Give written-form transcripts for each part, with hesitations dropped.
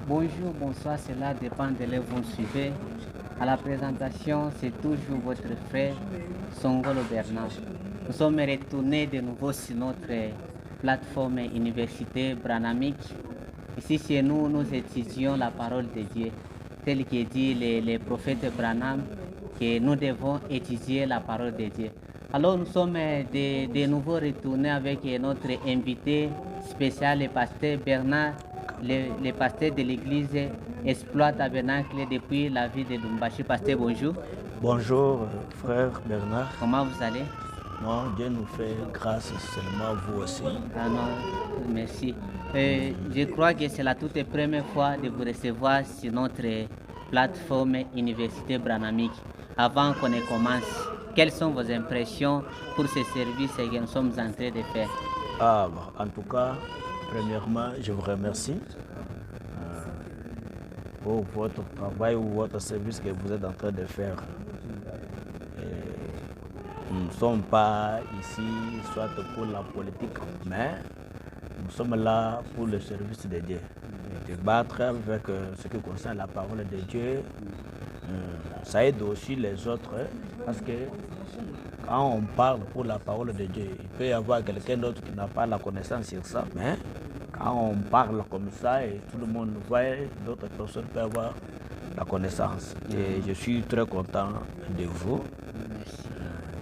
Bonjour, bonsoir, cela dépend de là où vous me suivez. À la présentation, c'est toujours votre frère Songolo Bernard. Nous sommes retournés de nouveau sur notre plateforme université branamique. Ici, chez nous, nous étudions la parole de Dieu, tel que dit les prophètes Branham, que nous devons étudier la parole de Dieu. Alors, nous sommes de nouveau retournés avec notre invité spécial, le pasteur Bernard, le pasteur de l'église Exploit Tabernacle depuis la ville de Lumbashi. Pasteur, bonjour. Bonjour, frère Bernard. Comment vous allez? Non, Dieu nous fait grâce seulement vous aussi. Ah non, merci. Je crois que c'est la toute première fois de vous recevoir sur notre plateforme Université Branamique. Avant qu'on ne commence, quelles sont vos impressions pour ce service que nous sommes en train de faire? En tout cas, premièrement, je vous remercie pour votre travail ou votre service que vous êtes en train de faire. Nous ne sommes pas ici soit pour la politique, mais nous sommes là pour le service de Dieu. Débattre avec ce qui concerne la parole de Dieu, ça aide aussi les autres, parce que quand on parle pour la parole de Dieu, il peut y avoir quelqu'un d'autre qui n'a pas la connaissance sur ça, mais quand on parle comme ça et tout le monde voit, d'autres personnes peuvent avoir la connaissance. Et je suis très content de vous.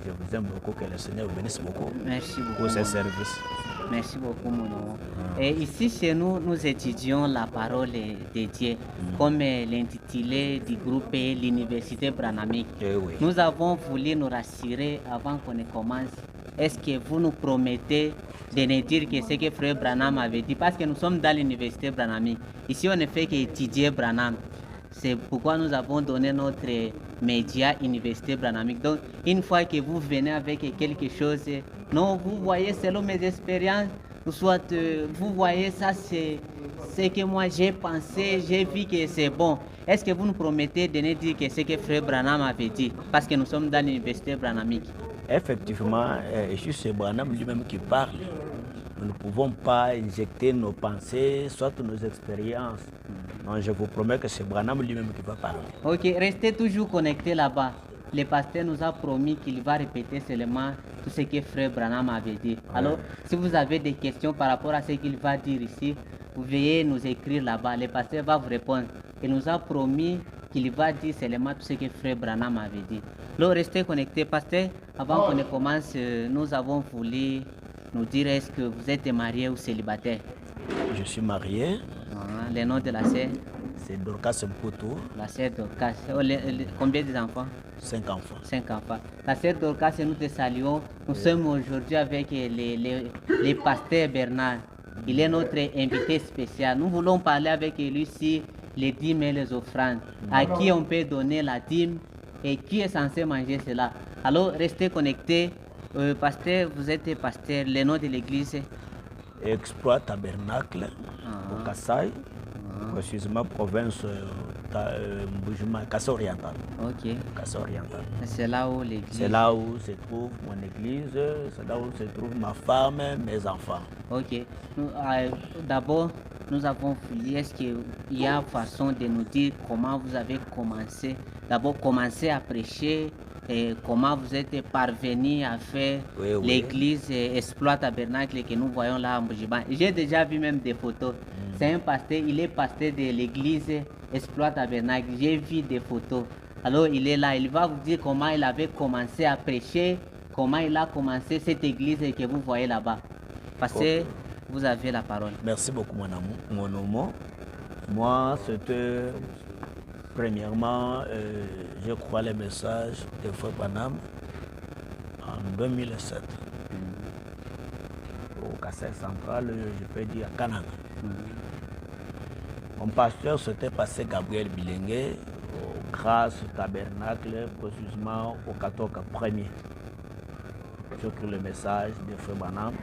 Je vous aime beaucoup, que le Seigneur vous bénisse beaucoup. Merci beaucoup pour ce service. Merci beaucoup, mon nom. Et ici, chez nous, nous étudions la parole de Dieu, comme l'intitulé du groupe est l'Université Branamique. Oui. Nous avons voulu nous rassurer avant qu'on ne commence. Est-ce que vous nous promettez de nous dire que ce que Frère Branham avait dit? Parce que nous sommes dans l'Université Branamique. Ici, on ne fait qu'étudier Branham. C'est pourquoi nous avons donné notre média Université Branamique. Donc, une fois que vous venez avec quelque chose, non, vous voyez selon mes expériences, soit vous voyez ça, c'est ce que moi j'ai pensé, j'ai vu que c'est bon. Est-ce que vous nous promettez de nous dire que ce que Frère Branham avait dit? Parce que nous sommes dans l'Université Branamique. Effectivement, c'est Branham lui-même qui parle. Nous ne pouvons pas injecter nos pensées, soit nos expériences. Non, je vous promets que c'est Branham lui-même qui va parler. Ok, restez toujours connectés là-bas. Le pasteur nous a promis qu'il va répéter seulement tout ce que Frère Branham avait dit. Alors, si vous avez des questions par rapport à ce qu'il va dire ici, vous veuillez nous écrire là-bas. Le pasteur va vous répondre. Il nous a promis qu'il va dire seulement tout ce que Frère Branham avait dit. Alors, restez connectés. Pasteur, avant qu'on ne commence, nous avons voulu nous dire est-ce que vous êtes marié ou célibataire? Je suis marié. Le nom de la sœur? C'est Dorcas Mputu. La sœur Dorcas. Combien d'enfants? 5 enfants. 5 enfants. La sœur Dorcas, nous te saluons. Nous sommes aujourd'hui avec le pasteur Bernard. Il est notre invité spécial. Nous voulons parler avec lui sur les dîmes et les offrandes. À qui on peut donner la dîme et qui est censé manger cela. Alors, restez connectés. Pasteur, vous êtes pasteur. Le nom de l'église? Exploit Tabernacle au Kassai, précisément province Mboujima, Kassai oriental. Ok. Kassai oriental. C'est là où l'église. C'est là où se trouve mon église, c'est là où se trouve ma femme, mes enfants. Ok. D'abord, nous avons fouillé. Est-ce qu'il y a façon de nous dire comment vous avez commencé? D'abord, commencer à prêcher. Et comment vous êtes parvenu à faire l'église Exploit Tabernacle que nous voyons là à Mboujima. J'ai déjà vu même des photos. C'est un pasteur, il est pasteur de l'église Exploit Tabernacle. J'ai vu des photos. Alors il est là, il va vous dire comment il avait commencé à prêcher, comment il a commencé cette église que vous voyez là-bas. Pasteur, vous avez la parole. Merci beaucoup mon amour, mon homme. Moi, c'était premièrement, je crois les messages de Frère Branham en 2007. Au Kassai central, je peux dire à Kananga. Mon pasteur, c'était passé Gabriel Bilengue au Grâce Tabernacle, précisément au 14 1er. J'ai écrit le message de Frère Branham.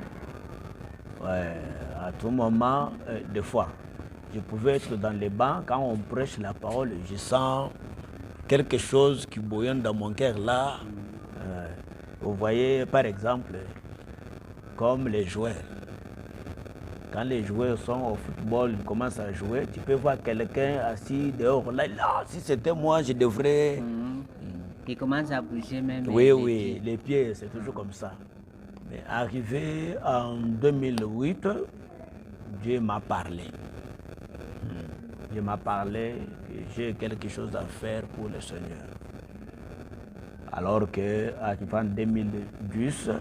À tout moment, des fois, je pouvais être dans les bancs, quand on prêche la parole, je sens quelque chose qui bouillonne dans mon cœur là. Vous voyez, par exemple, comme les jouets. Quand les joueurs sont au football, ils commencent à jouer, tu peux voir quelqu'un assis dehors. Là, si c'était moi, je devrais... Il commence à bouger même. Oui, oui, les pieds, c'est toujours comme ça. Mais arrivé en 2008, Dieu m'a parlé. Dieu m'a parlé que j'ai quelque chose à faire pour le Seigneur. Alors que, en 2010,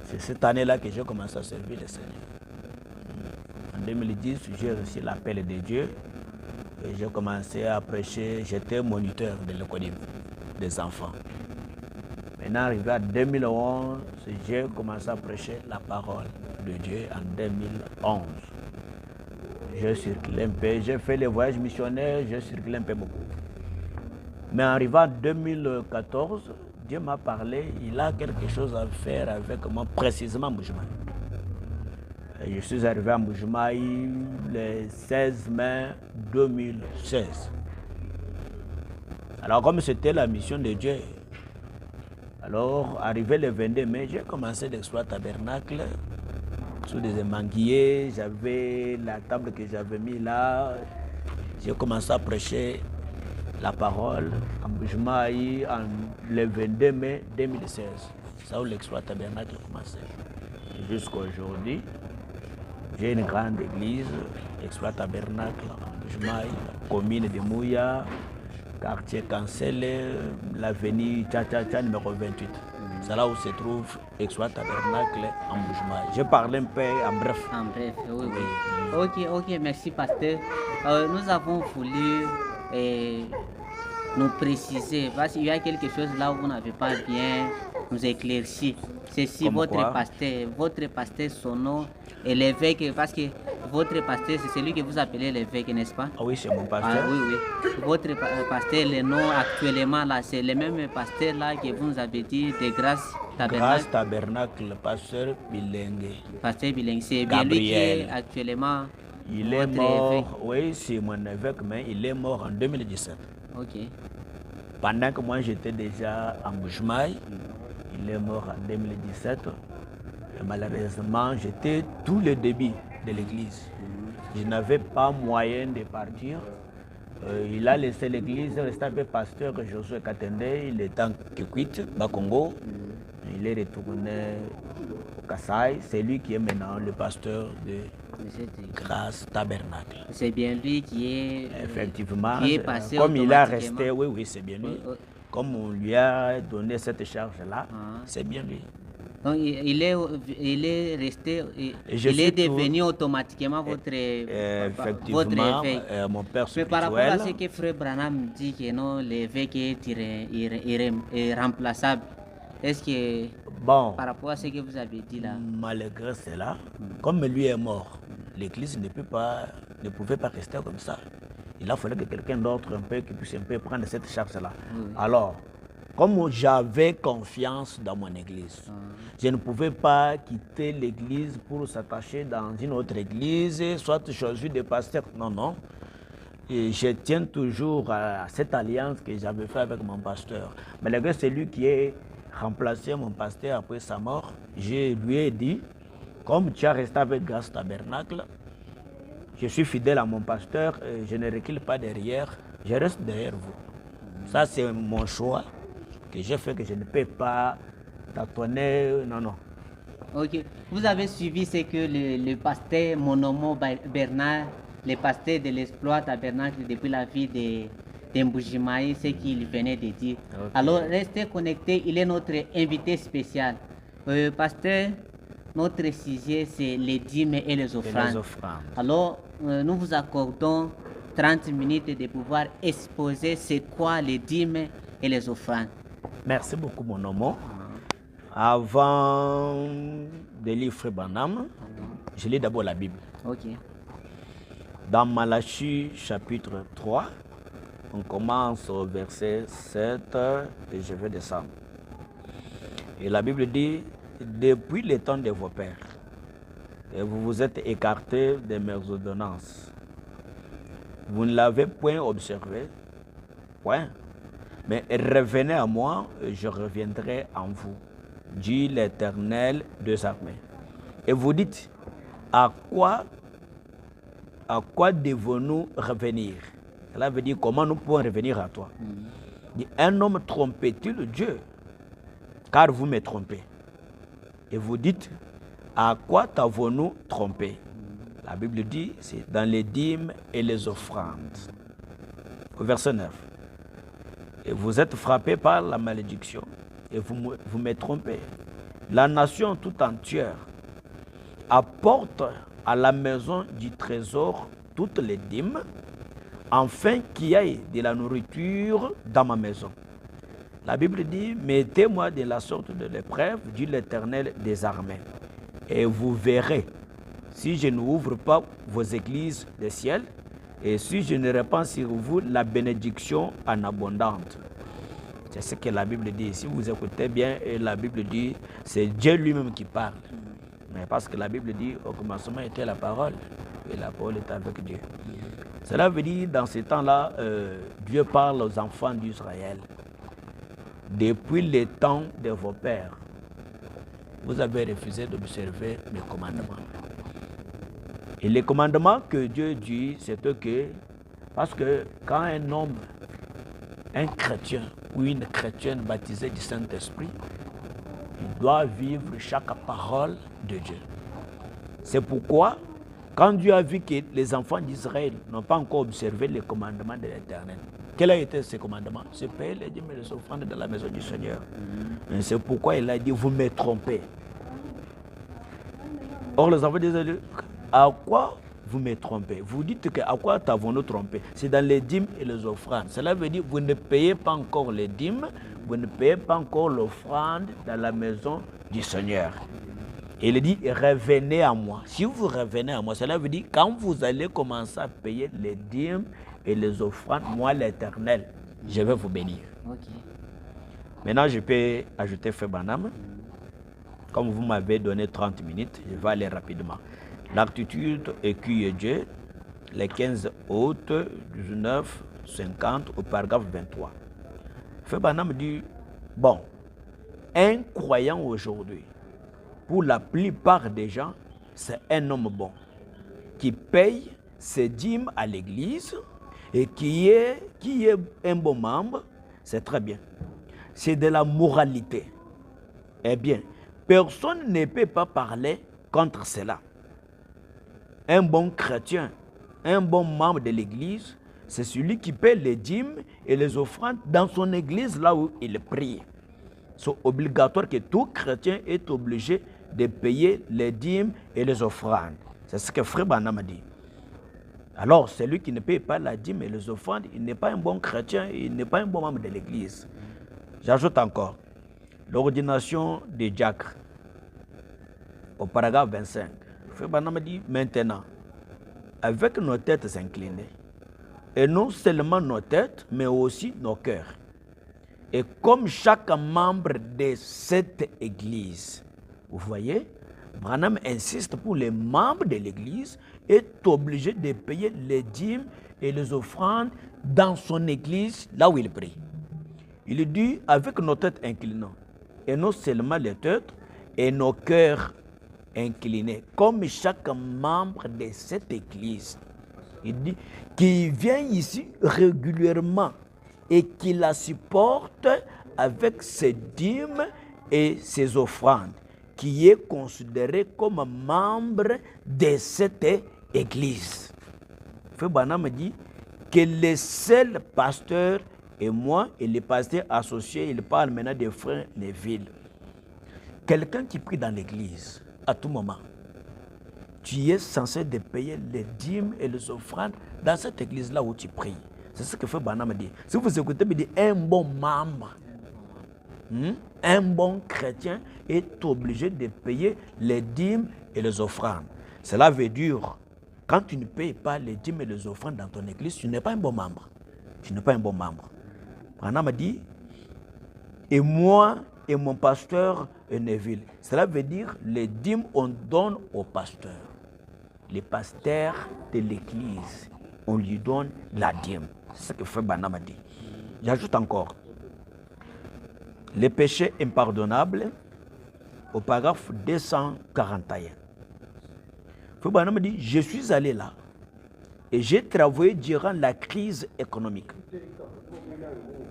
c'est cette année-là que j'ai commencé à servir le Seigneur. En 2010, j'ai reçu l'appel de Dieu et j'ai commencé à prêcher. J'étais moniteur de l'école des enfants. Maintenant, arrivé à 2011, j'ai commencé à prêcher la parole de Dieu en 2011. J'ai circulé un peu, j'ai fait les voyages missionnaires, j'ai circulé un peu beaucoup. Mais arrivé en 2014, Dieu m'a parlé, il a quelque chose à faire avec moi, précisément à Mbuji-Mayi. Je suis arrivé à Mbuji-Mayi le 16 mai 2016. Alors comme c'était la mission de Dieu, alors arrivé le 22 mai, j'ai commencé d'exploiter tabernacle sous des manguiers, j'avais la table que j'avais mis là, j'ai commencé à prêcher la parole à Mbuji-Mayi le 22 mai 2016. C'est là où l'exploit tabernacle a commencé. Jusqu'à aujourd'hui, j'ai une grande église, exploit tabernacle à Mbuji-Mayi, commune de Mouya, quartier Cancel, l'avenue Tcha-Tcha-Tcha numéro 28. C'est là où se trouve exploit tabernacle à Mbuji-Mayi. J'ai parlé un peu en bref. En bref, oui, oui. Ok, merci pasteur. Nous avons voulu nous préciser, parce qu'il y a quelque chose là où vous n'avez pas bien nous éclairci. C'est si votre pasteur, son nom est l'évêque, parce que votre pasteur, c'est celui que vous appelez l'évêque, n'est-ce pas? Ah oui, c'est mon pasteur. Ah, oui. Votre pasteur, le nom actuellement là, c'est le même pasteur là que vous nous avez dit de Grâce Tabernacle. Grâce Tabernacle, pasteur Bilengue. Pasteur Bilengue, c'est bien lui qui est actuellement. Il est mort, évêque. Oui, c'est mon évêque, mais il est mort en 2017. Ok. Pendant que moi j'étais déjà à Mbuji-Mayi, il est mort en 2017. Et malheureusement, j'étais tout le début de l'église. Je n'avais pas moyen de partir. Il a laissé l'église, resté un peu pasteur Josué Katende, il est en Kikwit, Bakongo. Il est retourné au Kasaï. C'est lui qui est maintenant le pasteur de Grâce Tabernacle. C'est bien lui qui est, effectivement, qui est passé comme il a resté, oui, c'est bien lui. Comme on lui a donné cette charge-là, c'est bien lui. Donc il est resté, il est devenu automatiquement votre évêque. Mon père spirituel. Mais par rapport à ce que Frère Branham dit que non, l'évêque est remplaçable, est-ce que bon, par rapport à ce que vous avez dit là, malgré cela, comme lui est mort, l'église ne pouvait pas rester comme ça. Il a fallu que quelqu'un d'autre qui puisse un peu prendre cette charge-là. Alors, comme j'avais confiance dans mon église, je ne pouvais pas quitter l'église pour s'attacher dans une autre église, soit choisir des pasteurs. Non, non. Et je tiens toujours à cette alliance que j'avais faite avec mon pasteur. Malgré celui qui est remplacé mon pasteur après sa mort, je lui ai dit, comme tu as resté avec Grâce Tabernacle, je suis fidèle à mon pasteur, je ne recule pas derrière, je reste derrière vous. Ça, c'est mon choix que j'ai fait, que je ne peux pas tâtonner, non. Ok. Vous avez suivi ce que le pasteur Monomo Bernard, le pasteur de l'exploit tabernacle depuis la vie de Mbuji-Mayi, ce qu'il venait de dire. Okay. Alors, restez connectés, il est notre invité spécial. Pasteur, notre sujet, c'est les dîmes et les offrandes. Alors, nous vous accordons 30 minutes de pouvoir exposer c'est quoi les dîmes et les offrandes. Merci beaucoup, mon homme. Avant de lire Frère Branham, je lis d'abord la Bible. Ok. Dans Malachie, chapitre 3, on commence au verset 7 et je vais descendre. Et la Bible dit, depuis le temps de vos pères, et vous vous êtes écartés de mes ordonnances. Vous ne l'avez point observé, point. Mais revenez à moi et je reviendrai en vous, dit l'Éternel des armées. Et vous dites, à quoi devons-nous revenir? Cela veut dire, comment nous pouvons revenir à toi? Dit, un homme trompait-il Dieu? Car vous me trompez. Et vous dites, à quoi t'avons-nous trompé? La Bible dit, c'est dans les dîmes et les offrandes. Au verset 9. Et vous êtes frappés par la malédiction et vous me trompez. La nation tout entière apporte à la maison du trésor toutes les dîmes, afin qu'il y ait de la nourriture dans ma maison. La Bible dit, mettez-moi de la sorte de l'épreuve, dit l'Éternel des armées, et vous verrez si je n'ouvre pas vos églises des ciels, et si je ne répands sur vous la bénédiction en abondante. C'est ce que la Bible dit. Si vous écoutez bien, et la Bible dit, c'est Dieu lui-même qui parle. Mais parce que la Bible dit, au commencement était la parole, et la parole est avec Dieu. Cela veut dire, dans ces temps-là, Dieu parle aux enfants d'Israël. Depuis le temps de vos pères, vous avez refusé d'observer mes commandements. Et les commandements que Dieu dit, c'est que, parce que quand un homme, un chrétien ou une chrétienne baptisée du Saint-Esprit, il doit vivre chaque parole de Dieu. C'est pourquoi, quand Dieu a vu que les enfants d'Israël n'ont pas encore observé les commandements de l'Éternel, quels ont été ces commandements? C'est payer les dîmes et les offrandes dans la maison du Seigneur. Et c'est pourquoi il a dit, vous me trompez. Or, les enfants d'Israël, à quoi vous me trompez? Vous dites que à quoi t'avons-nous trompé? C'est dans les dîmes et les offrandes. Cela veut dire, vous ne payez pas encore les dîmes, vous ne payez pas encore l'offrande dans la maison du Seigneur. Et il dit, revenez à moi. Si vous revenez à moi, cela veut dire, quand vous allez commencer à payer les dîmes et les offrandes, moi l'Éternel, je vais vous bénir. Okay. Maintenant, je peux ajouter Frère Branham. Comme vous m'avez donné 30 minutes, je vais aller rapidement. L'attitude écueille Dieu, les 15 août 1950 au paragraphe 23. Frère Branham dit, bon, un croyant aujourd'hui, pour la plupart des gens, c'est un homme bon, qui paye ses dîmes à l'église et qui est un bon membre, c'est très bien. C'est de la moralité. Eh bien, personne ne peut pas parler contre cela. Un bon chrétien, un bon membre de l'église, c'est celui qui paie les dîmes et les offrandes dans son église là où il prie. C'est obligatoire que tout chrétien est obligé de payer les dîmes et les offrandes. C'est ce que Frère Branham a dit. Alors, celui qui ne paye pas la dîme et les offrandes, il n'est pas un bon chrétien, il n'est pas un bon membre de l'église. J'ajoute encore, l'ordination des diacres, au paragraphe 25. Frère Branham dit, maintenant, avec nos têtes inclinées, et non seulement nos têtes, mais aussi nos cœurs. Et comme chaque membre de cette église, vous voyez, Branham insiste pour les membres de l'église est obligé de payer les dîmes et les offrandes dans son église, là où il prie. Il dit, avec nos têtes inclinées, et non seulement les têtes, et nos cœurs inclinés, comme chaque membre de cette église. Il dit, qui vient ici régulièrement et qui la supporte avec ses dîmes et ses offrandes, qui est considéré comme membre de cette église. Frère Branham dit que le seul pasteur et moi et les pasteurs associés, il parle maintenant de frère Neville. Quelqu'un qui prie dans l'église, à tout moment, tu es censé de payer les dîmes et les offrandes dans cette église-là où tu pries. C'est ce que Frère Branham dit. Si vous écoutez, il dit un bon membre, un bon chrétien est obligé de payer les dîmes et les offrandes. Cela veut dire, quand tu ne payes pas les dîmes et les offrandes dans ton église, tu n'es pas un bon membre. Tu n'es pas un bon membre. Branham dit, et moi et mon pasteur Neville. Cela veut dire, les dîmes on donne au pasteur. Les pasteurs de l'église, on lui donne la dîme. C'est ce que Frère Branham a dit. J'ajoute encore, les péchés impardonnables au paragraphe 241. Frère Branham dit, je suis allé là et j'ai travaillé durant la crise économique.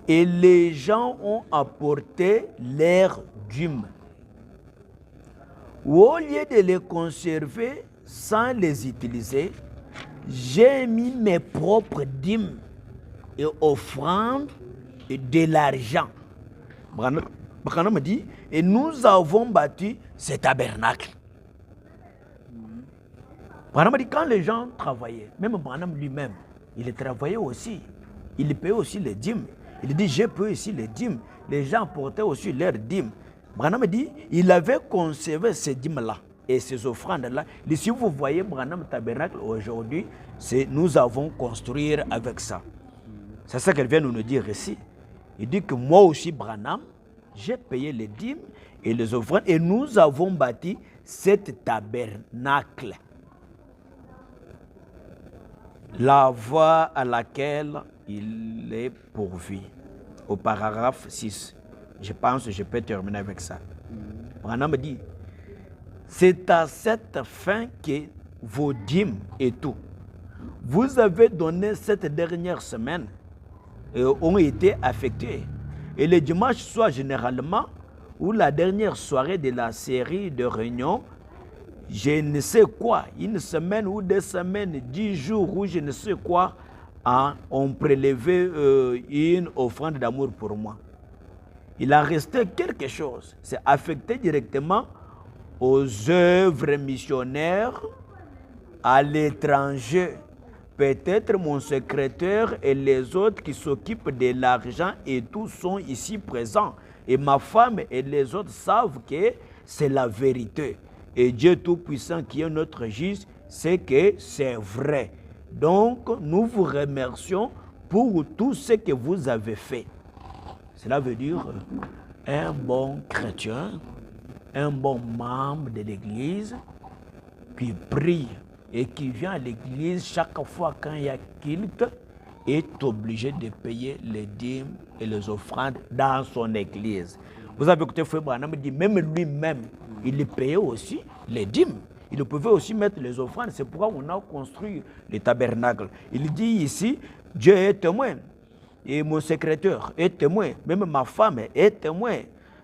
Et les gens ont apporté leurs dîmes. Au lieu de les conserver sans les utiliser, j'ai mis mes propres dîmes et offrandes et de l'argent. Branham me dit, et nous avons bâti ce tabernacle. Branham dit, quand les gens travaillaient, même Branham lui-même, il travaillait aussi. Il payait aussi les dîmes. Il dit, j'ai payé aussi les dîmes. Les gens apportaient aussi leurs dîmes. Branham dit, il avait conservé ces dîmes-là et ces offrandes-là. Si vous voyez Branham Tabernacle aujourd'hui, nous avons construit avec ça. C'est ça qu'elle vient de nous dire ici. Il dit que moi aussi, Branham, j'ai payé les dîmes et les offrandes et nous avons bâti cet tabernacle. La voie à laquelle il est pourvu. Au paragraphe 6. Je pense que je peux terminer avec ça. Branham dit, c'est à cette fin que vos dîmes et tout, vous avez donné cette dernière semaine, ont été affectés. Et le dimanche soir, généralement, ou la dernière soirée de la série de réunions, je ne sais quoi, une semaine ou 2 semaines, 10 jours ou je ne sais quoi, on prélevait une offrande d'amour pour moi. Il a resté quelque chose. C'est affecté directement aux œuvres missionnaires à l'étranger. Peut-être mon secrétaire et les autres qui s'occupent de l'argent et tous sont ici présents. Et ma femme et les autres savent que c'est la vérité. Et Dieu Tout-Puissant qui est notre juge, c'est que c'est vrai. Donc, nous vous remercions pour tout ce que vous avez fait. Cela veut dire un bon chrétien, un bon membre de l'Église qui prie et qui vient à l'Église chaque fois quand il y a culte est obligé de payer les dîmes et les offrandes dans son Église. Vous avez écouté Frère Branham dit, même lui-même, il payait aussi les dîmes. Il pouvait aussi mettre les offrandes. C'est pourquoi on a construit le tabernacle. Il dit ici, Dieu est témoin. Et mon secrétaire est témoin. Même ma femme est témoin.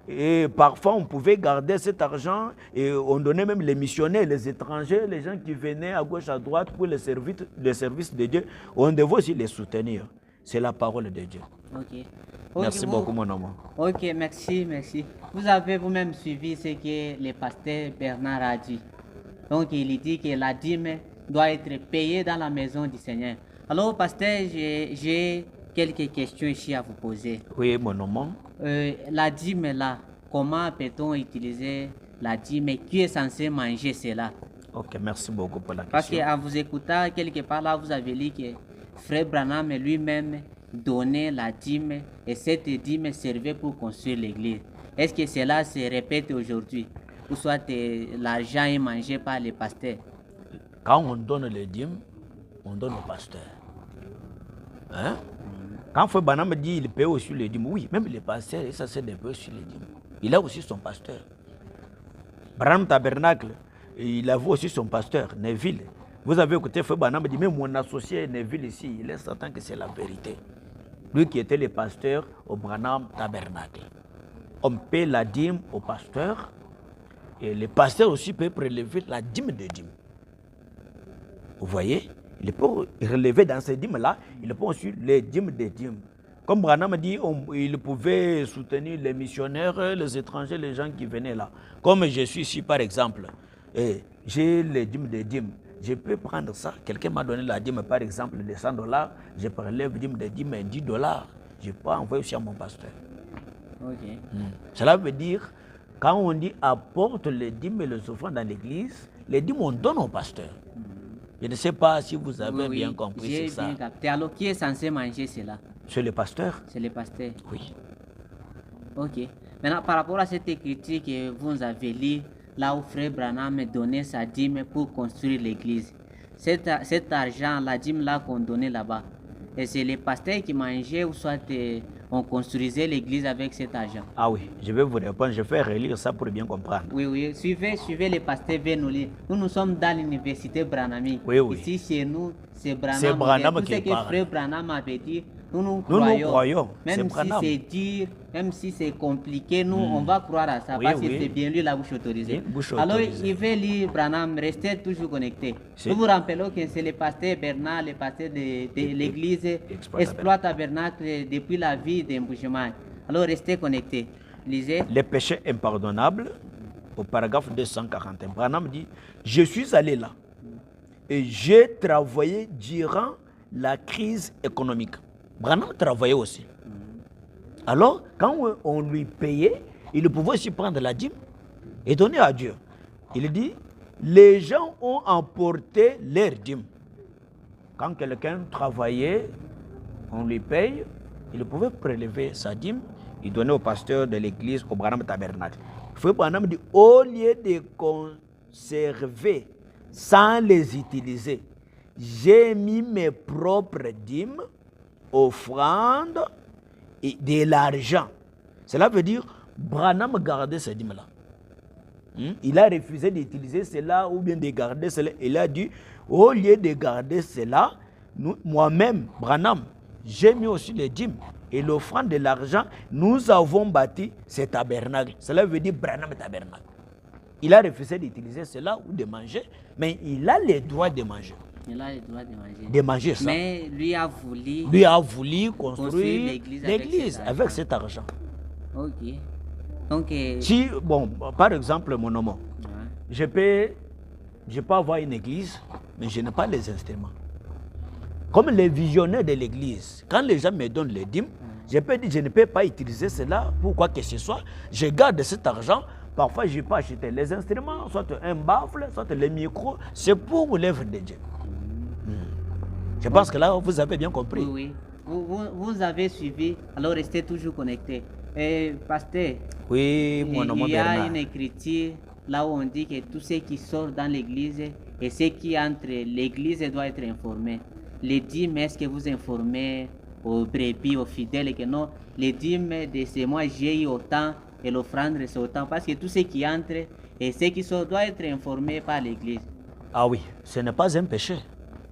Et parfois, on pouvait garder cet argent et on donnait même les missionnaires, les étrangers, les gens qui venaient à gauche, à droite pour le service de Dieu. On devait aussi les soutenir. C'est la parole de Dieu. Ok. Merci beaucoup, mon homme. Ok, merci. Vous avez vous-même suivi ce que le pasteur Bernard a dit. Donc, il dit que la dîme doit être payée dans la maison du Seigneur. Alors, pasteur, j'ai quelques questions ici à vous poser. Oui, mon homme. La dîme là, comment peut-on utiliser la dîme? Qui est censé manger cela? Ok, merci beaucoup pour la question. Parce qu'en vous écoutant, quelque part là, vous avez dit que Frère Branham lui-même donnait la dîme et cette dîme servait pour construire l'église. Est-ce que cela se répète aujourd'hui? Ou soit l'argent est mangé par les pasteurs? Quand on donne les dîmes, on donne au pasteur. Hein? Quand Frère Branham dit qu'il paye aussi les dîmes, oui, même les pasteurs, ça c'est des peu sur les dîmes. Il a aussi son pasteur. Branham Tabernacle, il a aussi son pasteur, Neville. Vous avez écouté Frère Branham dit, même mon associé Neville ici, il est certain que c'est la vérité. Lui qui était le pasteur au Branham Tabernacle. On paie la dîme au pasteur et le pasteur aussi peut prélever la dîme de dîme. Vous voyez? Il peut relever dans ces dîmes-là, il peut aussi les dîmes des dîmes. Comme Branham dit, il pouvait soutenir les missionnaires, les étrangers, les gens qui venaient là. Comme je suis ici, par exemple, j'ai les dîmes des dîmes. Je peux prendre ça. Quelqu'un m'a donné la dîme, par exemple, de $100. Je prélève dîme des dîmes et $10. Je peux envoyer aussi à mon pasteur. Ok. Cela veut dire, quand on dit apporte les dîmes et les offrandes dans l'église, les dîmes on donne au pasteur. Je ne sais pas si vous avez bien compris c'est ça. Bien capté. Alors, qui est censé manger cela? C'est le pasteur? C'est le pasteur. Oui. Ok. Maintenant, par rapport à cette écriture que vous avez lue, là où Frère Branham donnait sa dîme pour construire l'église, cet argent, la dîme là qu'on donnait là-bas, et c'est les pasteurs qui mangeaient ou soit on construisait l'église avec cet argent. Ah oui, je vais vous répondre, je vais relire ça pour bien comprendre. Oui, oui, suivez les pasteurs Benoli. Nous sommes dans l'université Branhami. Oui, oui. Ici, chez nous, c'est Branham. C'est Branham Tout qui ce que parle. frère Branham avait dit, nous croyons. C'est Même si Branham. c'est dur, même si c'est compliqué, nous, on va croire à ça. Oui, parce que oui. c'est bien lui la bouche autorisée. Une bouche Alors, autorisée. il veut lire Branham, restez toujours connectés. Si. Nous vous rappelons que c'est le pasteur Bernard, le pasteur de l'église Exploit Tabernacle depuis la vie d'Embouchement. Alors, restez connectés. Lisez. Les péchés impardonnables, au paragraphe 241, Branham dit, je suis allé là et j'ai travaillé durant la crise économique. Branham travaillait aussi. Alors, quand on lui payait, il pouvait aussi prendre la dîme et donner à Dieu. Il dit, les gens ont emporté leur dîme. Quand quelqu'un travaillait, on lui paye, il pouvait prélever sa dîme et donner au pasteur de l'église, au Branham Tabernacle. Frère Branham dit, au lieu de conserver sans les utiliser, j'ai mis mes propres dîmes, offrandes et de l'argent. Cela veut dire, Branham gardait ces dîmes-là. Il a refusé d'utiliser cela ou bien de garder cela. Il a dit, au lieu de garder cela, moi-même, Branham, j'ai mis aussi les dîmes et l'offrande de l'argent. Nous avons bâti ce tabernacle. Cela veut dire Branham Tabernacle. Il a refusé d'utiliser cela ou de manger, mais il a le droit de manger. Il a le droit de manger. De manger ça. Mais lui a voulu construire l'église avec cet argent. Ok. Donc, si, bon, par exemple, mon homme, je peux avoir une église, mais je n'ai pas les instruments. Comme les visionnaires de l'église, quand les gens me donnent les dîmes, je peux dire je ne peux pas utiliser cela pour quoi que ce soit. Je garde cet argent. Parfois, je peux acheter les instruments, soit un baffle, soit les micros. C'est pour l'œuvre de Dieu. Je pense que là, vous avez bien compris. Oui, oui. Vous avez suivi, alors restez toujours connectés. Pasteur, oui, mon nom il y a Bernard. une écriture là où on dit que tous ceux qui sortent dans l'église et ceux qui entrent, l'église doit être informée. Les dîmes, est-ce que vous informez aux brebis, aux fidèles, que non, les dîmes de ces mois, j'ai eu autant et l'offrande c'est autant, parce que tous ceux qui entrent et ceux qui sortent doivent être informés par l'église. Ah oui, ce n'est pas un péché.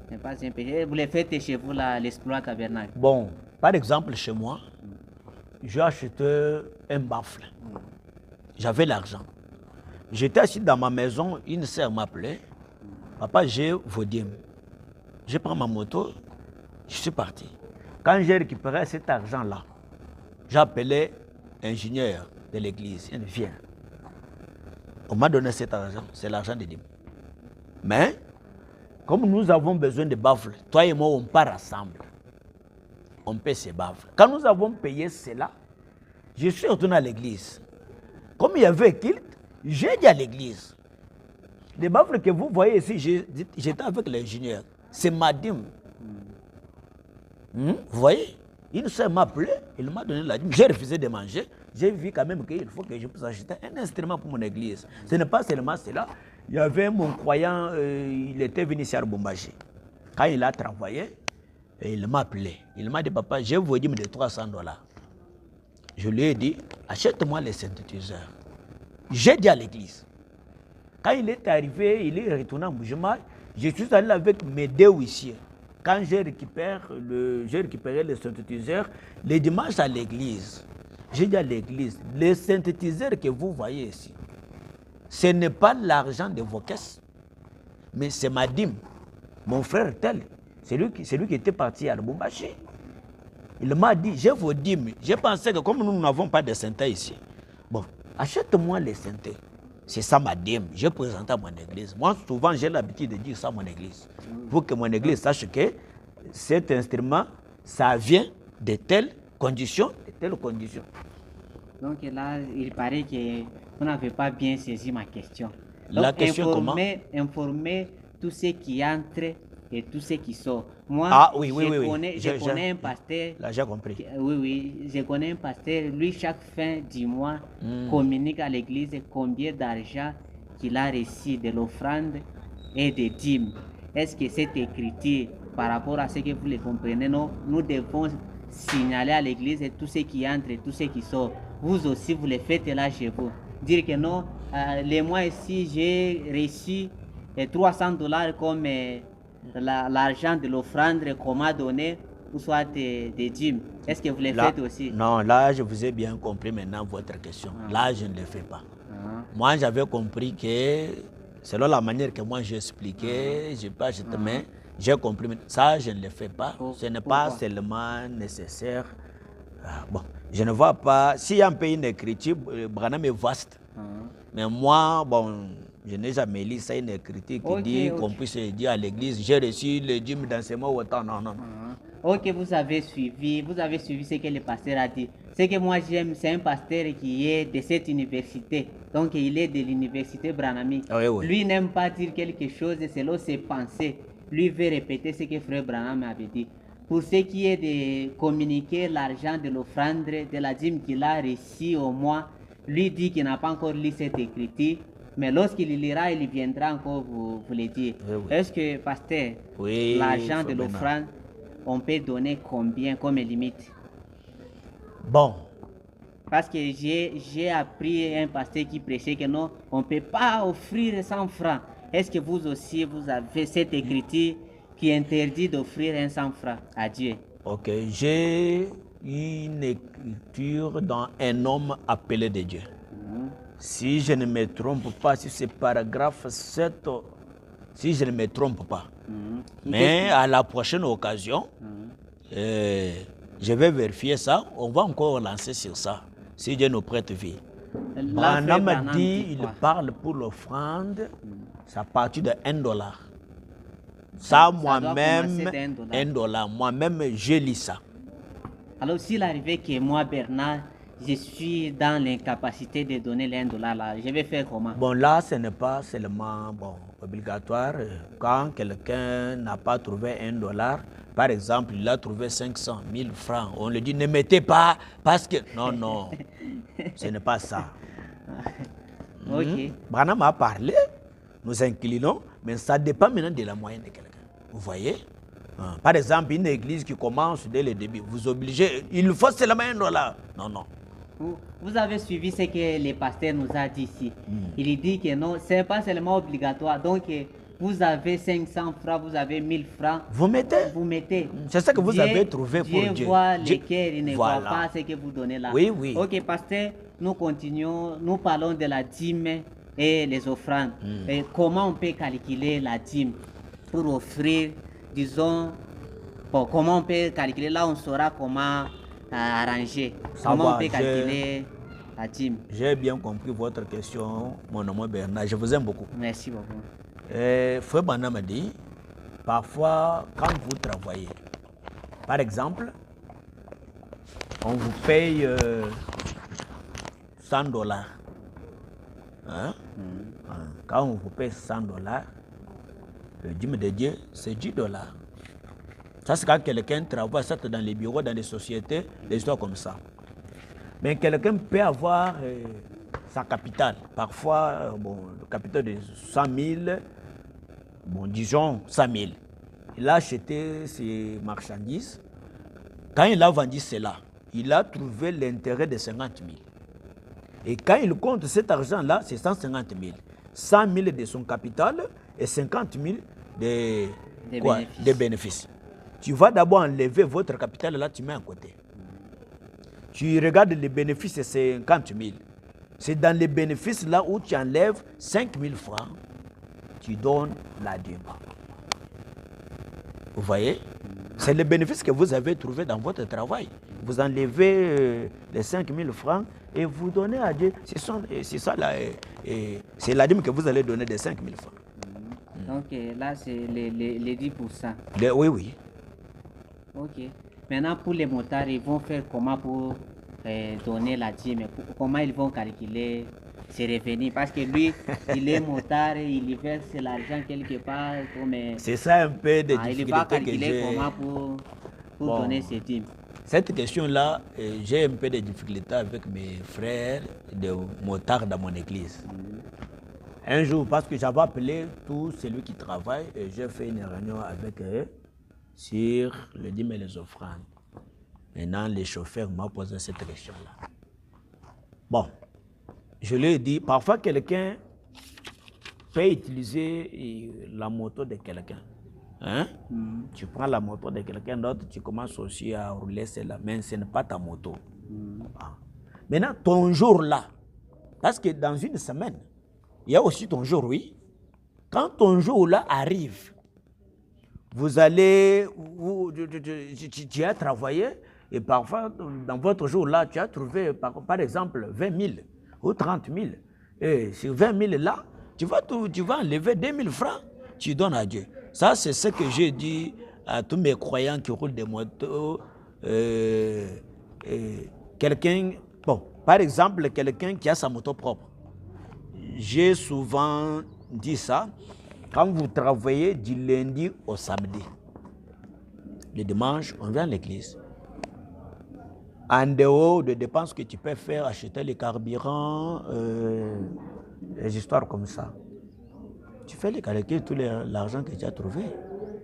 Ce n'est pas un péché. Vous le faites chez vous, l'Exploit Tabernacle. Bon, par exemple, chez moi, j'ai acheté un baffle. J'avais l'argent. J'étais assis dans ma maison, une sœur m'appelait. Papa, j'ai vos dîmes. Je prends ma moto, je suis parti. Quand j'ai récupéré cet argent-là, j'ai appelé l'ingénieur de l'église. Il vient. On m'a donné cet argent, c'est l'argent des dîmes. Mais, comme nous avons besoin de baffles, toi et moi, on part ensemble. On paie ces baffles. Quand nous avons payé cela, je suis retourné à l'église. Comme il y avait culte, j'ai dit à l'église, les baffles que vous voyez ici, j'étais avec l'ingénieur. C'est ma dîme. Vous voyez, une sœur m'a appelé, il m'a donné la dîme. J'ai refusé de manger. J'ai vu quand même qu'il faut que je puisse acheter un instrument pour mon église. Ce n'est pas seulement cela. Il y avait mon croyant, il était venu ici à Lubumbashi. Quand il a travaillé, il m'a appelé. Il m'a dit, papa, j'ai vos dîmes de $300. Je lui ai dit, achète-moi les synthétiseurs. J'ai dit à l'église. Quand il est arrivé, il est retourné en Bougema. Je suis allé avec mes deux huissiers. Quand j'ai récupéré les synthétiseurs, les dimanches à l'église, j'ai dit à l'église, les synthétiseurs que vous voyez ici, ce n'est pas l'argent de vos caisses, mais c'est ma dîme. Mon frère tel, c'est lui qui était parti à Lubumbashi. Il m'a dit, j'ai vos dîmes. J'ai pensé que comme nous n'avons pas de synthé ici, bon, achète-moi les synthés. C'est ça ma dîme. Je présente à mon église. Moi, souvent, j'ai l'habitude de dire ça à mon église. Pour que mon église sache que cet instrument, ça vient de telles conditions, de telles conditions. Donc là, il paraît que vous n'avez pas bien saisi ma question. Donc, la question comment? Informer tous ceux qui entrent et tous ceux qui sortent. Moi, je connais un pasteur. Là, j'ai compris. Oui, je connais un pasteur. Lui, chaque fin du mois, communique à l'église combien d'argent qu'il a reçu de l'offrande et des dîmes. Est-ce que cette écriture, par rapport à ce que vous le comprenez, nous devons signaler à l'église et tous ceux qui entrent et tous ceux qui sortent. Vous aussi, vous les faites là chez vous. Dire que non, les mois ici, j'ai reçu $300 comme l'argent de l'offrande qu'on m'a donné, ou soit des dîmes. Est-ce que vous les faites aussi? Non, là, je vous ai bien compris maintenant votre question. Là, je ne le fais pas. Moi, j'avais compris que, selon la manière que moi j'expliquais, j'ai compris. Ça, je ne le fais pas. Ce n'est pas seulement nécessaire. Bon, je ne vois pas. S'il y a un pays une écriture, Branham est vaste. Mais moi, bon, je n'ai jamais lu ça, une écriture qui dit qu'on puisse dire à l'église, j'ai reçu le dîme dans ce mois autant. Non, non. Ok, vous avez suivi ce que le pasteur a dit. Ce que moi j'aime, c'est un pasteur qui est de cette université. Donc il est de l'université branhamique. Oui, oui. Lui n'aime pas dire quelque chose selon ses pensées. Lui veut répéter ce que frère Branham avait dit. Pour ce qui est de communiquer l'argent de l'offrande, de la dîme qu'il a reçu au mois, lui dit qu'il n'a pas encore lu cette écriture. Mais lorsqu'il lira, il viendra encore vous le dire. Oui, oui. Est-ce que, pasteur, l'argent de l'offrande, on peut donner combien comme limite? Bon. Parce que j'ai appris un pasteur qui prêchait que non, on ne peut pas offrir 100 francs. Est-ce que vous aussi, vous avez cette écriture qui interdit d'offrir un 100 francs à Dieu? Ok, j'ai une écriture dans un homme appelé de Dieu. Si je ne me trompe pas, si c'est paragraphe 7, si je ne me trompe pas. Mais à la prochaine occasion, je vais vérifier ça. On va encore lancer sur ça, si Dieu nous prête vie. Branham dit, il parle pour l'offrande, c'est à partir de $1. Ça, moi-même, $1. Moi-même, je lis ça. Alors, s'il arrivait que moi, Bernard, je suis dans l'incapacité de donner les $1 là, je vais faire comment? Bon, là, ce n'est pas seulement obligatoire. Quand quelqu'un n'a pas trouvé $1, par exemple, il a trouvé 500 000 francs, on lui dit ne mettez pas parce que. Non, non, ce n'est pas ça. Ok. Branham a parlé, nous inclinons, mais ça dépend maintenant de la moyenne de quelqu'un. Vous voyez? Par exemple, une église qui commence dès le début, vous obligez, il faut seulement $1. Non, non. Vous avez suivi ce que le pasteur nous a dit ici. Il dit que non, ce n'est pas seulement obligatoire. Donc, vous avez 500 francs, vous avez 1000 francs. Vous mettez. Vous mettez. C'est ça que vous avez trouvé pour Dieu. Dieu voit les cœurs, il ne voit pas ce que vous donnez là. Oui, oui. Ok, pasteur, nous continuons, nous parlons de la dîme et les offrandes. Et comment on peut calculer la dîme pour offrir, disons, bon, comment on peut calculer, là on saura comment arranger. Comment on peut calculer la dîme? J'ai bien compris votre question, mon nom est Bernard. Je vous aime beaucoup. Merci beaucoup. Frère Branham m'a dit, parfois, quand vous travaillez, par exemple, on vous paye $100. Hein? Quand on vous paye $100, le dîme de Dieu, c'est $10. Ça, c'est quand quelqu'un travaille, ça, dans les bureaux, dans les sociétés, des histoires comme ça. Mais quelqu'un peut avoir sa capitale. Parfois, le capital de 100 000, disons 100 000. Il a acheté ses marchandises. Quand il a vendu cela, il a trouvé l'intérêt de 50 000. Et quand il compte cet argent-là, c'est 150 000. 100 000 de son capital et 50 000 de bénéfices. Tu vas d'abord enlever votre capital, là, tu mets à côté. Tu regardes les bénéfices, c'est 50 000. C'est dans les bénéfices là où tu enlèves 5 000 francs, tu donnes la dîme. Vous voyez? C'est le bénéfice que vous avez trouvé dans votre travail. Vous enlevez les 5 000 francs et vous donnez à Dieu. C'est ça là. C'est la dîme que vous allez donner de 5 000 francs. Donc là, c'est les 10%. Oui, oui. Ok. Maintenant, pour les motards, ils vont faire comment pour donner la dîme? Comment ils vont calculer ses revenus? Parce que lui, il est motard, il verse l'argent quelque part. C'est ça un peu de difficulté. Il va calculer comment pour donner ses dîmes. Cette question-là, j'ai un peu de difficulté avec mes frères de motards dans mon église. Un jour, parce que j'avais appelé tout celui qui travaille, et j'ai fait une réunion avec eux sur le dîme et les offrandes. Maintenant, les chauffeurs m'ont posé cette question-là. Bon, je lui ai dit, parfois quelqu'un peut utiliser la moto de quelqu'un. Hein? Tu prends la moto de quelqu'un d'autre, tu commences aussi à rouler celle-là, mais ce n'est pas ta moto. Ah. Maintenant, ton jour là, parce que dans une semaine, il y a aussi ton jour, oui. Quand ton jour là arrive, vous allez, tu as travaillé, et parfois, dans votre jour là, tu as trouvé, par exemple, 20 000 ou 30 000. Et sur 20 000 là, tu vas enlever 2 000 francs, tu donnes à Dieu. Ça, c'est ce que j'ai dit à tous mes croyants qui roulent des motos. Quelqu'un, bon, par exemple, quelqu'un qui a sa moto propre. J'ai souvent dit ça. Quand vous travaillez du lundi au samedi, le dimanche, on vient à l'église. En dehors de dépenses que tu peux faire, acheter les carburants, les histoires comme ça. Tu fais les calculs, tout l'argent que tu as trouvé.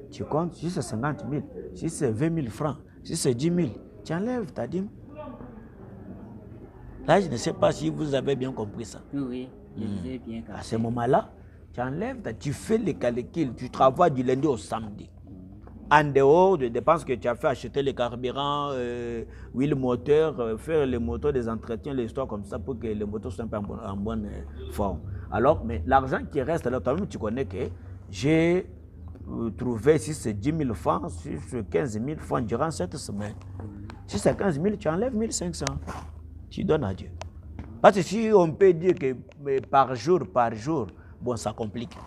Tu comptes, si c'est 50 000, si c'est 20 000 francs, si c'est 10 000, tu enlèves ta dîme. Là, je ne sais pas si vous avez bien compris ça. Oui, je vous ai bien compris. À ce moment-là, tu enlèves, tu fais les calculs, tu travailles du lundi au samedi. En dehors de dépenses que tu as fait, acheter les carburants, huile moteur, faire les moteurs, des entretiens, les histoires comme ça pour que les moteurs soient en bonne forme. Alors, mais l'argent qui reste là, toi-même, tu connais que j'ai trouvé, si c'est 10 000 francs, si c'est 15 000 francs durant cette semaine. Si c'est 15 000, tu enlèves 1 500. Tu donnes à Dieu. Parce que si on peut dire que par jour, bon, ça complique.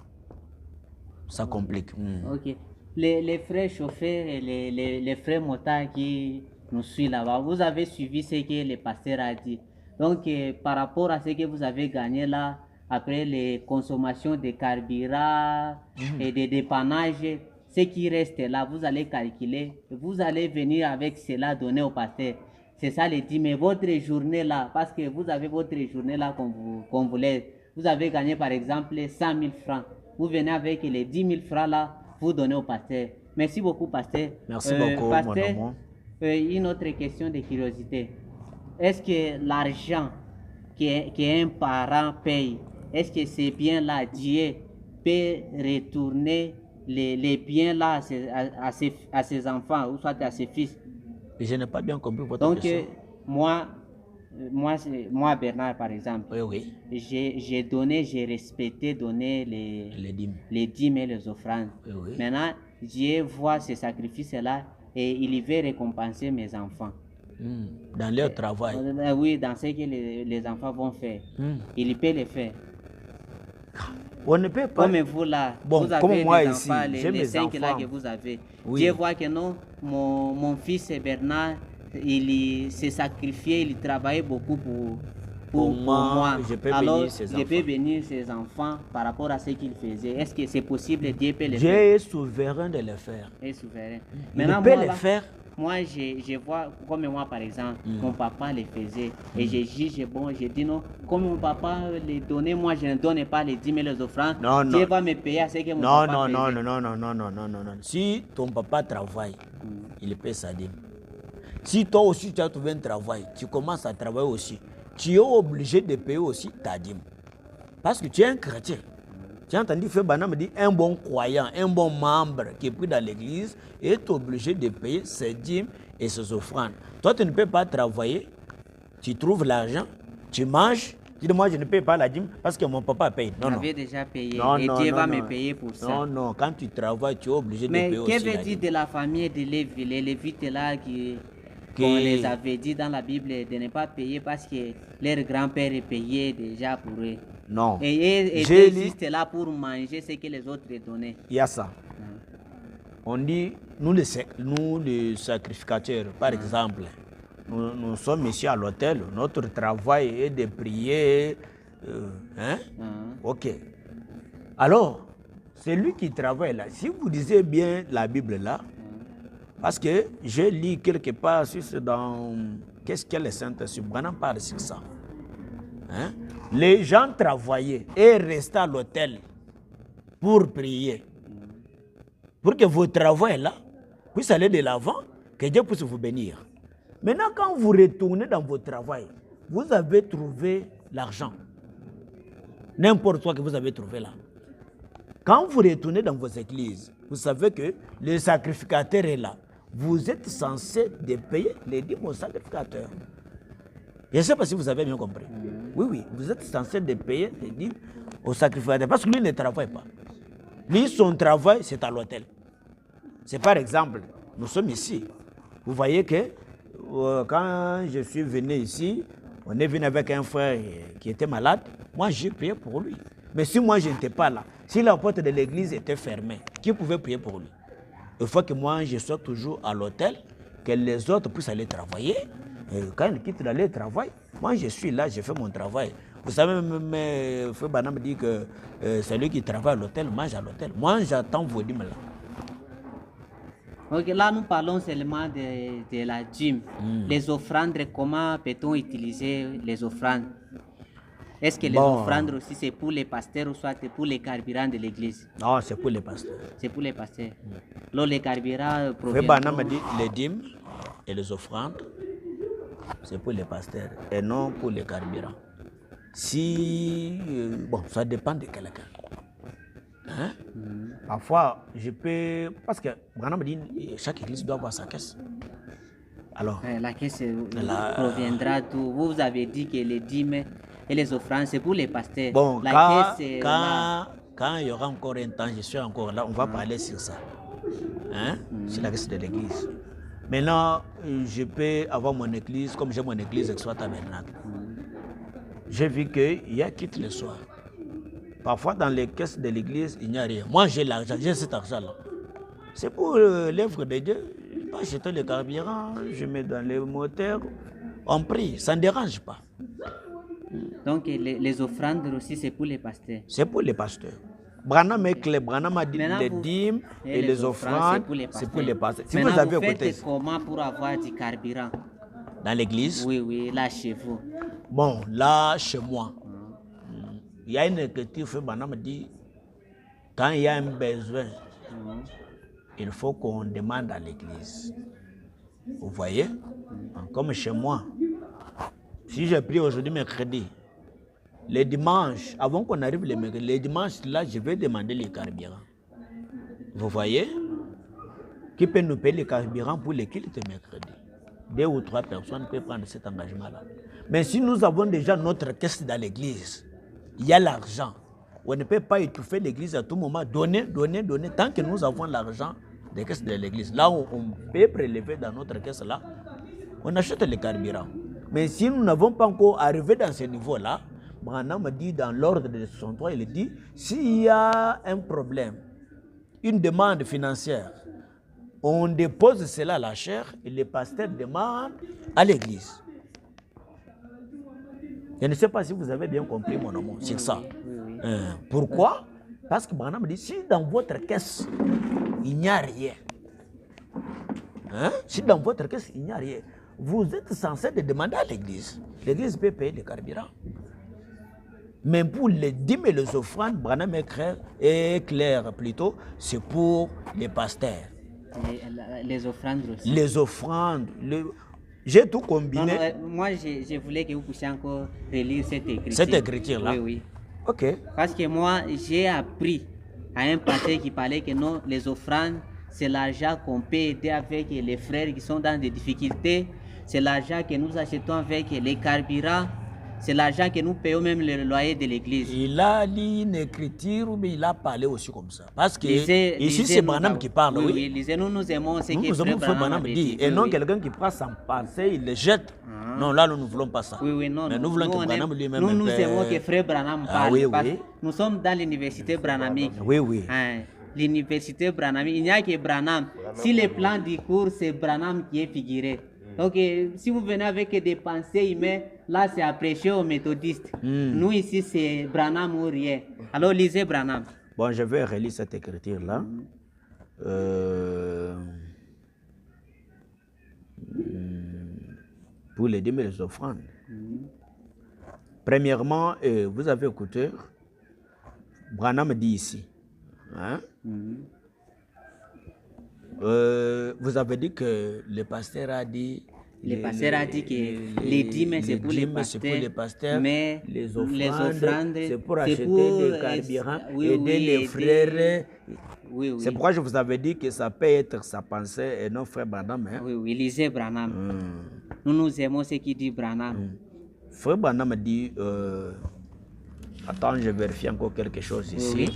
Ça complique. Ok. Les frères chauffeurs et les frères motards qui nous suivent là-bas, vous avez suivi ce que le pasteur a dit. Donc, par rapport à ce que vous avez gagné là, après les consommations de carburant et de dépannage, ce qui reste là, vous allez calculer, vous allez venir avec cela donner au pasteur. C'est ça le dit, mais votre journée là, parce que vous avez votre journée là qu'on vous laisse, vous avez gagné par exemple 100 000 francs. Vous venez avec les 10 000 francs là, vous donnez au pasteur. Merci beaucoup, pasteur. Merci beaucoup, pasteur, mon amour. Une autre question de curiosité. Est-ce que l'argent qu'un parent paye, est-ce que ces biens-là, Dieu peut retourner les biens-là à ses enfants ou soit à ses fils? Je n'ai pas bien compris votre question. Donc, moi, Bernard, par exemple, oui. j'ai respecté donner les dîmes et les offrandes. Oui. Maintenant, Dieu voit ces sacrifices-là et il veut récompenser mes enfants. Dans leur travail. Oui, dans ce que les enfants vont faire. Il peut le faire. On ne peut pas. Comme vous là, bon, vous avez comme moi des ici, enfants, j'ai les mes 5 enfants. là que vous avez. Oui. Dieu voit que non, mon fils Bernard, il s'est sacrifié, il travaillait beaucoup pour moi. Alors, je peux bénir ses enfants par rapport à ce qu'il faisait. Est-ce que c'est possible? Dieu peut le faire. Dieu est souverain de le faire. Il est souverain. Il peut le faire. Moi, je vois, comme moi par exemple, mon papa le faisait. Et je juge, bon, je dis non, comme mon papa les donnait, moi je ne donne pas les 10 000 les offrandes. Non, Dieu va me payer à ce que mon papa faisait. Non. Si ton papa travaille, il paie sa dîme. Si toi aussi tu as trouvé un travail, tu commences à travailler aussi, tu es obligé de payer aussi ta dîme. Parce que tu es un chrétien. Tu as entendu Frère Branham me dire un bon croyant, un bon membre qui est pris dans l'église est obligé de payer ses dîmes et ses offrandes. Toi, tu ne peux pas travailler, tu trouves l'argent, tu manges, tu dis moi je ne paye pas la dîme parce que mon papa paye. Non, j'avais déjà payé et Dieu va me payer pour ça. Non, quand tu travailles, tu es obligé de payer aussi. Mais que veut dire de la famille de Lévi, les Lévites là qu'on les avait dit dans la Bible de ne pas payer parce que leur grand-père est payé déjà pour eux. Non. Et ils juste là pour manger ce que les autres donnaient. Il y a ça. On dit, nous les sacrificateurs, par exemple, nous sommes ici à l'hôtel, notre travail est de prier. Ok. Alors, c'est lui qui travaille là. Si vous lisez bien la Bible là, parce que je lis quelque part, c'est dans qu'est-ce qu'est le Saint-Esprit, Branham parle sur ça. Les gens travaillaient et restaient à l'hôtel pour prier. Pour que votre travail là puisse aller de l'avant, que Dieu puisse vous bénir. Maintenant, quand vous retournez dans votre travail, vous avez trouvé l'argent. N'importe quoi que vous avez trouvé là. Quand vous retournez dans vos églises, vous savez que le sacrificateur est là. Vous êtes censé de payer les dîmes au sacrificateur. Je ne sais pas si vous avez bien compris. Oui, oui, vous êtes censé de payer les dîmes au sacrificateur parce que lui ne travaille pas. Lui, son travail, c'est à l'hôtel. C'est par exemple, nous sommes ici. Vous voyez que quand je suis venu ici, on est venu avec un frère qui était malade. Moi, j'ai payé pour lui. Mais si moi, je n'étais pas là, si la porte de l'église était fermée, qui pouvait prier pour lui? Il faut que moi, je sois toujours à l'hôtel, que les autres puissent aller travailler. Et quand ils quittent d'aller travailler, moi, je suis là, je fais mon travail. Vous savez, même Frère Bana me dit que celui qui travaille à l'hôtel mange à l'hôtel. Moi, j'attends vos dîmes là. Ok, là, nous parlons seulement de la dîme. Les offrandes, comment peut-on utiliser les offrandes? Est-ce que les offrandes aussi, c'est pour les pasteurs ou soit pour les carburants de l'église? Non, c'est pour les pasteurs. C'est pour les pasteurs. Alors, les carburants Frère Bana me dit les dîmes et les offrandes, c'est pour les pasteurs et non pour les carburants. Si, bon, ça dépend de quelqu'un. Hein? Parfois, je peux... Parce que Bana me dit chaque église doit avoir sa caisse. Alors, la caisse proviendra d'où? Vous avez dit que les dîmes et les offrandes, c'est pour les pasteurs. Bon, la quand il y aura encore un temps, je suis encore là, on va parler sur ça. Hein? Sur la caisse de l'église. Maintenant, je peux avoir mon église, comme j'ai mon église Exoit Tabernacle. J'ai vu qu'il y a quitte le soir. Parfois, dans les caisses de l'église, il n'y a rien. Moi, j'ai l'argent, j'ai cet argent-là. C'est pour l'œuvre de Dieu. Je vais acheter le carburant, je mets dans les moteurs, on prie, ça ne dérange pas. Donc, les offrandes aussi, c'est pour les pasteurs. C'est pour les pasteurs. Branham est clair. Branham a dit les dîmes et les offrandes, c'est pour les pasteurs. Si maintenant, vous avez faites comment pour avoir du carburant? Dans l'église? Oui, oui, là chez vous. Bon, là chez moi, il y a une écriture, Branham dit, quand il y a un besoin, il faut qu'on demande à l'église. Vous voyez? Comme chez moi, si j'ai pris aujourd'hui mercredi, les dimanches, avant qu'on arrive les mercredis, les dimanches, là, je vais demander les carburants. Vous voyez? Qui peut nous payer les carburants pour les cultes de mercredi? 2 ou 3 personnes peuvent prendre cet engagement-là. Mais si nous avons déjà notre caisse dans l'église, il y a l'argent. On ne peut pas étouffer l'église à tout moment. Donner. Tant que nous avons l'argent des caisses de l'église, là où on peut prélever dans notre caisse, là, on achète les carburants. Mais si nous n'avons pas encore arrivé dans ce niveau-là, Branham me dit dans l'ordre de 63, il dit, s'il y a un problème, une demande financière, on dépose cela à la chaire et les pasteurs demandent à l'église. Je ne sais pas si vous avez bien compris mon nom, c'est ça. Oui. Pourquoi? Parce que Branham me dit, si dans votre caisse, il n'y a rien, si dans votre caisse, il n'y a rien, vous êtes censé de demander à l'église. L'église peut payer les carburants. Mais pour les dîmes et les offrandes, Branham est clair plutôt, c'est pour les pasteurs. Les offrandes aussi. Les offrandes, j'ai tout combiné. Non, moi, je voulais que vous puissiez encore relire cette écriture. Cette écriture-là? Oui, oui. Ok. Parce que moi, j'ai appris à un pasteur qui parlait que non, les offrandes, c'est l'argent qu'on peut aider avec les frères qui sont dans des difficultés. C'est l'argent que nous achetons avec les carburants. C'est l'argent que nous payons même le loyer de l'église. Il a lu une écriture, mais il a parlé aussi comme ça. Parce que ici, c'est Branham qui parle. Oui, oui, lisez, nous aimons ce que Frère Branham dit. Et non quelqu'un qui prend sans penser, il le jette. Non, là, nous ne voulons pas ça. Oui, oui, non. Mais nous voulons que Branham lui-même... Nous aimons que Frère Branham parle. Oui, parce oui. Nous sommes dans l'université branhamique. Oui, oui. L'université branhamique, il n'y a que Branham. Si le plan du cours, c'est Branham qui est figuré. Donc, si vous venez avec des pensées humaines, là, c'est à prêcher aux méthodistes. Nous, ici, c'est Branham ou rien. Alors, lisez Branham. Bon, je vais relire cette écriture-là. Pour les dîmes et les offrandes. Premièrement, vous avez écouté, Branham dit ici. Vous avez dit que le pasteur a dit Le pasteur a dit que les dîmes, c'est pour les pasteurs, mais les offrandes, c'est pour acheter des carburants, aider les frères. Oui. C'est pourquoi je vous avais dit que ça peut être sa pensée et non frère Branham. Hein? Oui, lisez Branham. Nous aimons ce qu'il dit Branham. Frère Branham dit... Attends, je vérifie encore quelque chose ici. Oui.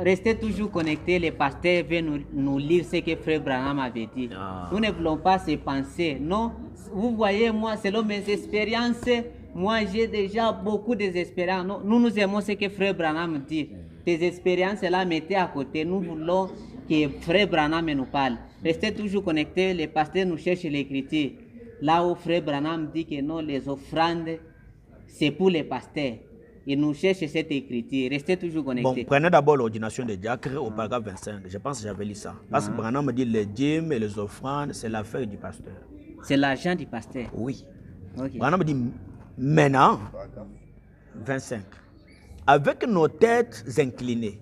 Restez toujours connectés, les pasteurs veulent nous lire ce que Frère Branham avait dit. Nous ne voulons pas se penser. Non, vous voyez, moi, selon mes expériences, moi j'ai déjà beaucoup d'expériences. Nous aimons ce que Frère Branham dit. Tes expériences là, mettez à côté. Nous voulons que Frère Branham nous parle. Restez toujours connectés, les pasteurs nous cherchent l'écriture. Là où Frère Branham dit que non, les offrandes, c'est pour les pasteurs. Et nous cherchons cette écriture. Restez toujours connectés. Bon, prenez d'abord l'ordination des diacres au paragraphe 25. Je pense que j'avais lu ça. Parce que Branham me dit les dîmes et les offrandes, c'est l'affaire du pasteur. C'est l'argent du pasteur. Oui. Okay. Branham me dit maintenant, 25, avec nos têtes inclinées,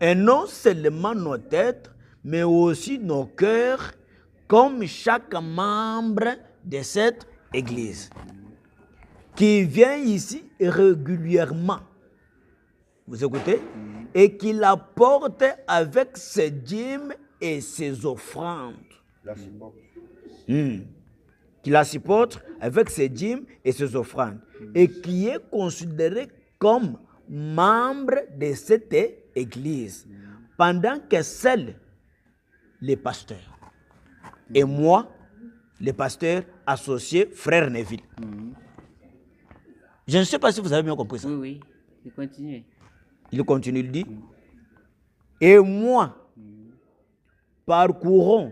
et non seulement nos têtes, mais aussi nos cœurs, comme chaque membre de cette église, qui vient ici régulièrement, vous écoutez, et qui la porte avec ses dîmes et ses offrandes. Qui la supporte avec ses dîmes et ses offrandes, et qui est considéré comme membre de cette église, pendant que seuls les pasteurs, et moi, les pasteurs associés, frère Neville. Je ne sais pas si vous avez bien compris ça. Oui, il continue. Il continue, il dit, et moi, parcourons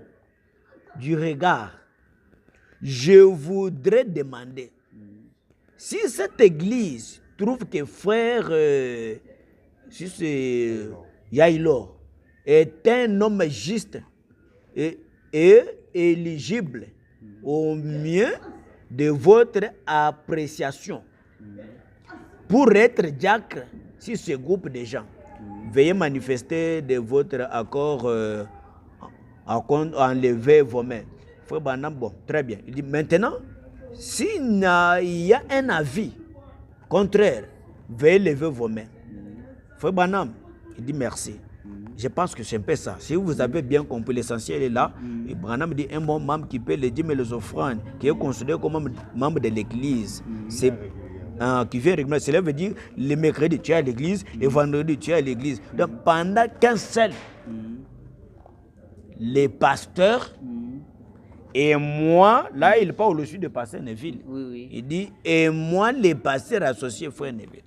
du regard, je voudrais demander si cette église trouve que frère si c'est Yaïlo est un homme juste et éligible au mieux de votre appréciation pour être diacre sur ce groupe de gens. Veuillez manifester de votre accord enlever vos mains. Frère Branham, bon, très bien. Il dit maintenant, s'il y a un avis contraire, veuillez lever vos mains. Frère Branham, il dit merci. Je pense que c'est un peu ça. Si vous avez bien compris, l'essentiel est là. Et Branham dit un bon membre qui paie les dîmes et les offrandes, qui est considéré comme membre de l'église. C'est qui vient régulièrement. Cela veut dire le mercredi tu es à l'église, le vendredi tu es à l'église. Donc pendant qu'un seul, les pasteurs, et moi, là il parle aussi de pasteur Neville. Oui. Il dit, et moi les pasteurs associés frère Neville.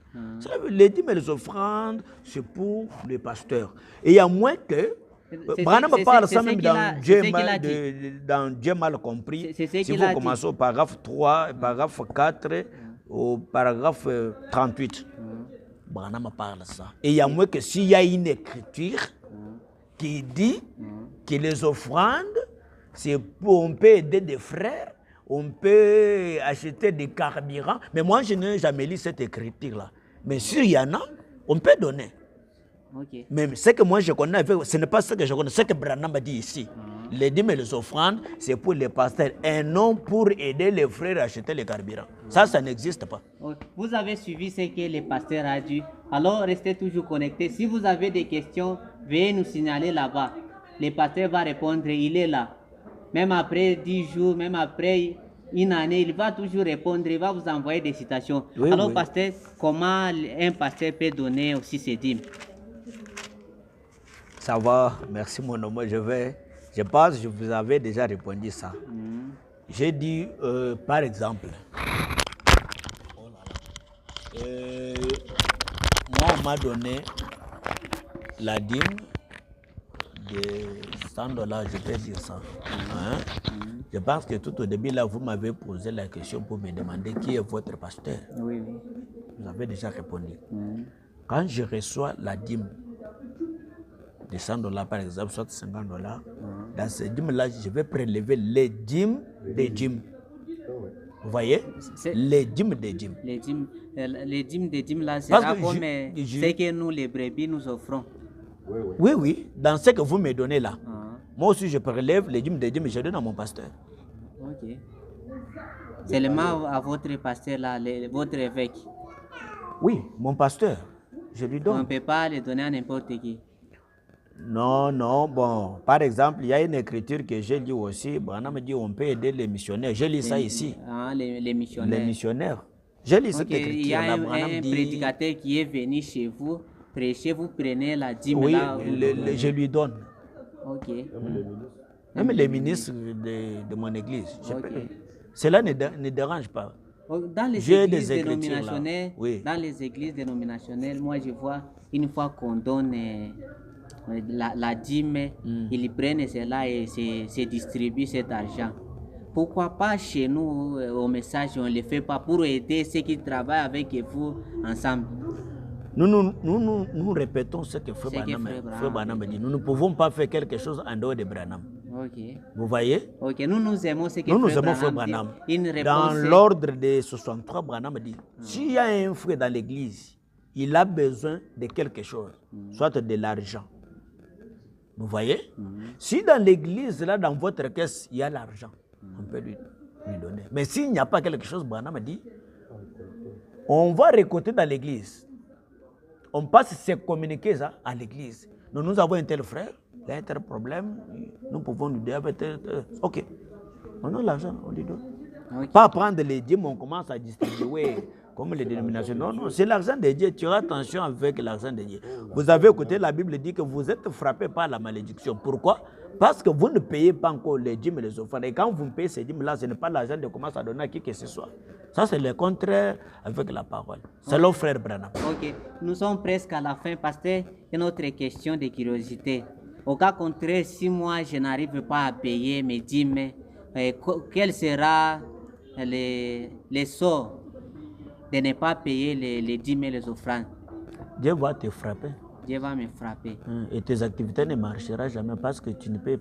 Les dîmes et les offrandes, c'est pour les pasteurs. Et il y a moins que Branham parle ça même dans Dieu mal compris. Si vous commencez au paragraphe 3, paragraphe 4, au paragraphe 38. Branham parle ça. Et il y a moins que s'il y a une écriture qui dit que les offrandes, c'est pour, on peut aider des frères, on peut acheter des carburants. Mais moi, je n'ai jamais lu cette écriture-là. Mais s'il y en a, on peut donner. Okay. Mais ce que moi je connais, ce n'est pas ce que je connais, ce que Branham a dit ici. Les dîmes et les offrandes, c'est pour les pasteurs et non pour aider les frères à acheter les carburants. Ça n'existe pas. Vous avez suivi ce que le pasteur a dit. Alors restez toujours connectés. Si vous avez des questions, veuillez nous signaler là-bas. Le pasteur va répondre, il est là. Même après 10 jours, même après une année, il va toujours répondre, il va vous envoyer des citations. Oui, alors, oui. Pasteur, comment un pasteur peut donner aussi ses dîmes? Ça va, merci mon homme. Je pense que je vous avais déjà répondu ça. J'ai dit, par exemple, moi on m'a donné la dîme de $100, je peux dire ça. Je pense que tout au début, là, vous m'avez posé la question pour me demander qui est votre pasteur. Oui. Vous avez déjà répondu. Quand je reçois la dîme de $100, par exemple, soit $50, dans ces dîmes-là, je vais prélever les dîmes des dîmes. Vous voyez? Les dîmes des dîmes. Les dîmes des dîmes, là, c'est comme ce que nous, les brebis, nous offrons. Oui, dans ce que vous me donnez là. Moi aussi, je prélève les dîmes des dîmes et je donne à mon pasteur. Ok. Seulement à votre pasteur là, votre évêque. Oui, mon pasteur, je lui On ne donne. peut pas le donner à n'importe qui. Non, non, bon, par exemple, il y a une écriture que j'ai lu aussi, Branham dit on peut aider les missionnaires. J'ai lu ça ici, Les missionnaires. les missionnaires. J'ai lu cette Ok, il y a écriture-là, Branham un dit... prédicateur qui est venu chez vous, prêcher, vous prenez la dîme Oui, là. je lui donne. Ok. Même les ministres de mon église. Ok. Cela ne dérange pas. Dans les J'ai églises des écritures là. dénominationnelles, Oui. dans les églises dénominationnelles, moi je vois une fois qu'on donne la dîme, ils prennent cela et se distribuent cet argent. Pourquoi pas chez nous, au message, on ne le fait pas pour aider ceux qui travaillent avec vous ensemble? Nous répétons ce que Frère que Branham dit. Nous ne pouvons pas faire quelque chose en dehors de Branham. Ok. Vous voyez? Ok, nous aimons ce que Nous Frère aimons Frère Branham Branham. dit. Une réponse. Dans l'ordre des 63, Branham dit, s'il y a un frère dans l'église, il a besoin de quelque chose, soit de l'argent. Vous voyez? Si dans l'église, là, dans votre caisse, il y a l'argent, on peut lui donner. Mais s'il n'y a pas quelque chose, Branham dit, on va récolter dans l'église. On passe se communiquer ça à l'église. Nous avons un tel frère, il y a un tel problème, nous pouvons lui dire avec tel. Ok, on a l'argent, on lui donne. Ok. Pas prendre les dîmes, on commence à distribuer comme les dénominations. Non, non, c'est l'argent de Dieu. Tu as attention avec l'argent de Dieu. Vous avez écouté, la Bible dit que vous êtes frappés par la malédiction. Pourquoi? Parce que vous ne payez pas encore les dîmes et les offrandes. Et quand vous payez ces dîmes-là, ce n'est pas l'argent de commencer à donner à qui que ce soit. Ça, c'est le contraire avec la parole. C'est le frère Branham. Ok, nous sommes presque à la fin, pasteur. Une autre question de curiosité. Au cas contraire, si moi je n'arrive pas à payer mes dîmes, quel sera le sort de ne pas payer les dîmes et les offrandes? Dieu va te frapper. Dieu va me frapper. Et tes activités ne marcheront jamais parce que tu ne payes pas.